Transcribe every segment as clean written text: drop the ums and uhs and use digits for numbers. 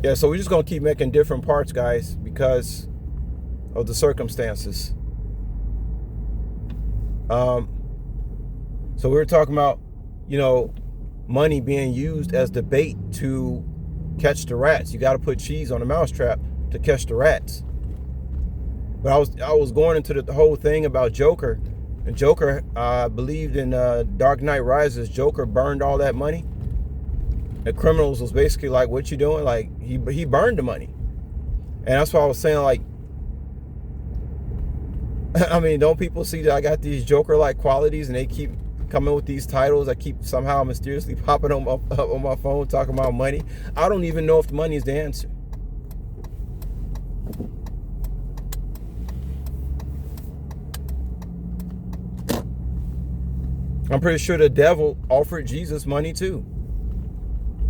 Yeah, so we're just gonna keep making different parts, guys, because of the circumstances. Um, so we were talking about, you know, money being used as the bait to catch the rats. You got to put cheese on the mousetrap to catch the rats. But I was going into the whole thing about Joker, and Joker believed in Dark Knight Rises. Joker burned all that money. The criminals was basically like, "What you doing?" Like he burned the money, and that's why I was saying, like, I mean, don't people see that I got these Joker-like qualities, and they keep coming with these titles? I keep somehow mysteriously popping on my phone talking about money. I don't even know if the money is the answer. I'm pretty sure the devil offered Jesus money too.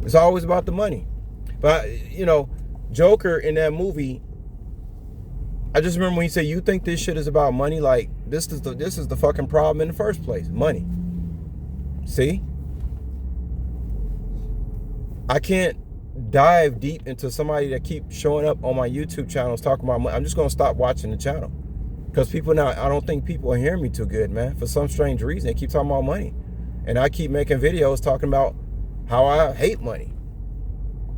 It's always about the money. But, you know, Joker in that movie, I just remember when he said, "You think this shit is about money? Like, this is the fucking problem in the first place. Money." See? I can't dive deep into somebody that keeps showing up on my YouTube channels talking about money. I'm just gonna stop watching the channel. Because people now, I don't think people are hearing me too good, man. For some strange reason, they keep talking about money. And I keep making videos talking about how I hate money.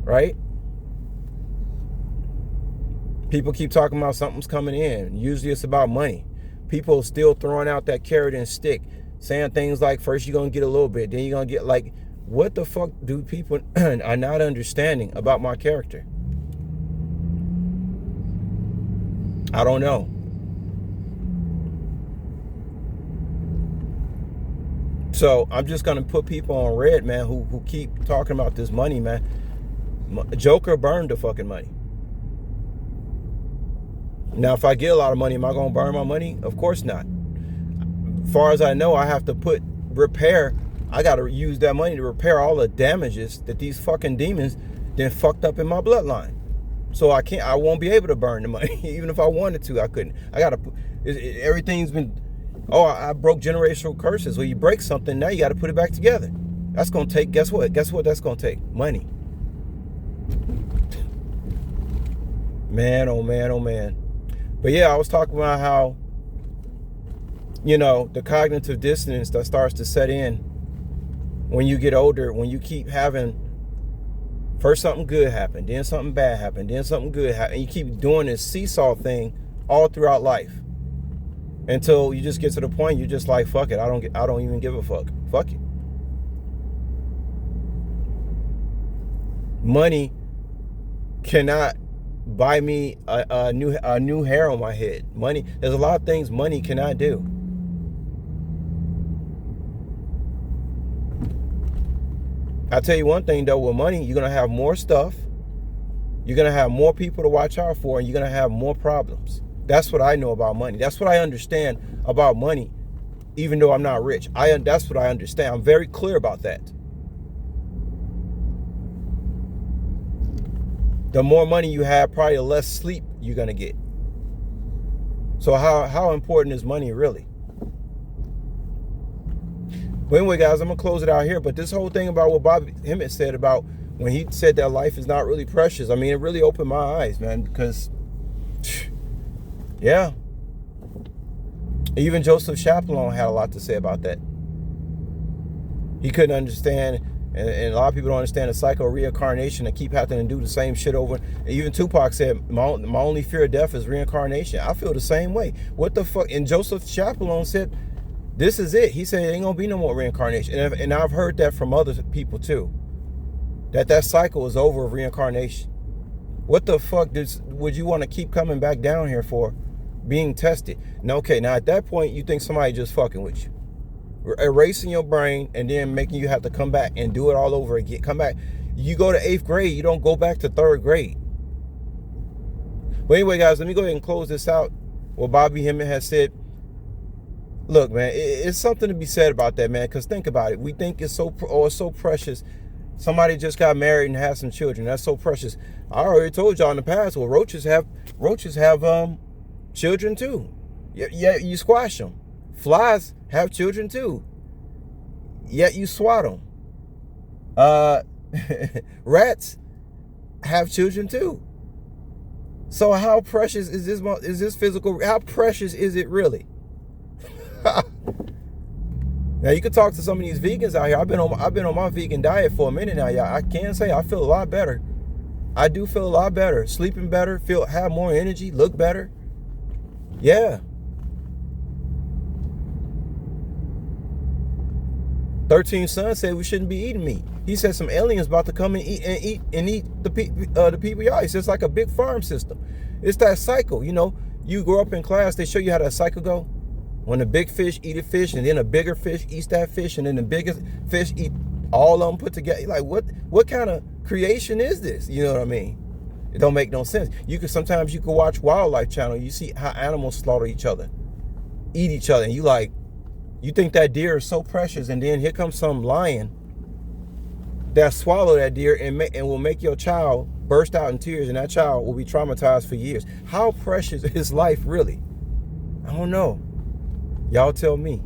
Right? People keep talking about something's coming in. Usually it's about money. People still throwing out that carrot and stick, saying things like, first you're going to get a little bit, then you're going to get, like, what the fuck do people are not understanding about my character? I don't know. So I'm just going to put people on red, man, who keep talking about this money, man. Joker burned the fucking money. Now, if I get a lot of money, am I going to burn my money? Of course not. As far as I know, I have to repair. I got to use that money to repair all the damages that these fucking demons then fucked up in my bloodline. So I won't be able to burn the money. Even if I wanted to, I couldn't. I got to, everything's been, oh, I broke generational curses. Well, you break something, now you got to put it back together. That's going to take, guess what? Guess what that's going to take? Money. Man, oh man, oh man. But yeah, I was talking about how, you know, the cognitive dissonance that starts to set in when you get older, when you keep having first something good happen, then something bad happen, then something good happen, and you keep doing this seesaw thing all throughout life until you just get to the point you're just like, fuck it, I don't even give a fuck. Fuck it. Money cannot buy me a new hair on my head. Money, there's a lot of things money cannot do. I'll tell you one thing though, with money, you're gonna have more stuff, you're gonna have more people to watch out for, and you're gonna have more problems. That's what I know about money. That's what I understand about money, even though I'm not rich. That's what I understand. I'm very clear about that. The more money you have, probably the less sleep you're gonna get. So how important is money really? But anyway, guys, I'm gonna close it out here. But this whole thing about what Bobby Hemmett said about when he said that life is not really precious, I mean, it really opened my eyes, man, because yeah. Even Joseph Chapelon had a lot to say about that. He couldn't understand, and a lot of people don't understand the cycle of reincarnation and keep having to do the same shit over. And even Tupac said, my only fear of death is reincarnation. I feel the same way. What the fuck? And Joseph Chapelon said, this is it. He said, ain't gonna be no more reincarnation. And I've heard that from other people too. That cycle is over of reincarnation. What the fuck would you want to keep coming back down here for? Being tested. Now, okay, now at that point, you think somebody just fucking with you. Erasing your brain and then making you have to come back and do it all over again. Come back. You go to 8th grade, you don't go back to 3rd grade. But anyway, guys, let me go ahead and close this out. What Bobby Hemmett has said. Look, man, it's something to be said about that, man, because think about it. We think it's so precious. Somebody just got married and has some children. That's so precious. I already told y'all in the past, well, roaches have children too. Yeah, you squash them. Flies have children too. Yet you swat them. Rats have children too. So how precious is this physical? How precious is it really? Now you can talk to some of these vegans out here. I've been on my vegan diet for a minute now, y'all. I can say I feel a lot better. I do feel a lot better, sleeping better, have more energy, look better. Yeah. 13 Son said we shouldn't be eating meat. He said some aliens about to come and eat the people. Y'all, it's just like a big farm system. It's that cycle, you know. You grow up in class, they show you how that cycle go. When the big fish eat a fish, and then a bigger fish eats that fish, and then the biggest fish eat all of them put together. Like, what kind of creation is this? You know what I mean? It don't make no sense. Sometimes you can watch Wildlife Channel. You see how animals slaughter each other, eat each other, and you think that deer is so precious, and then here comes some lion that swallow that deer and will make your child burst out in tears, and that child will be traumatized for years. How precious is life really? I don't know. Y'all tell me.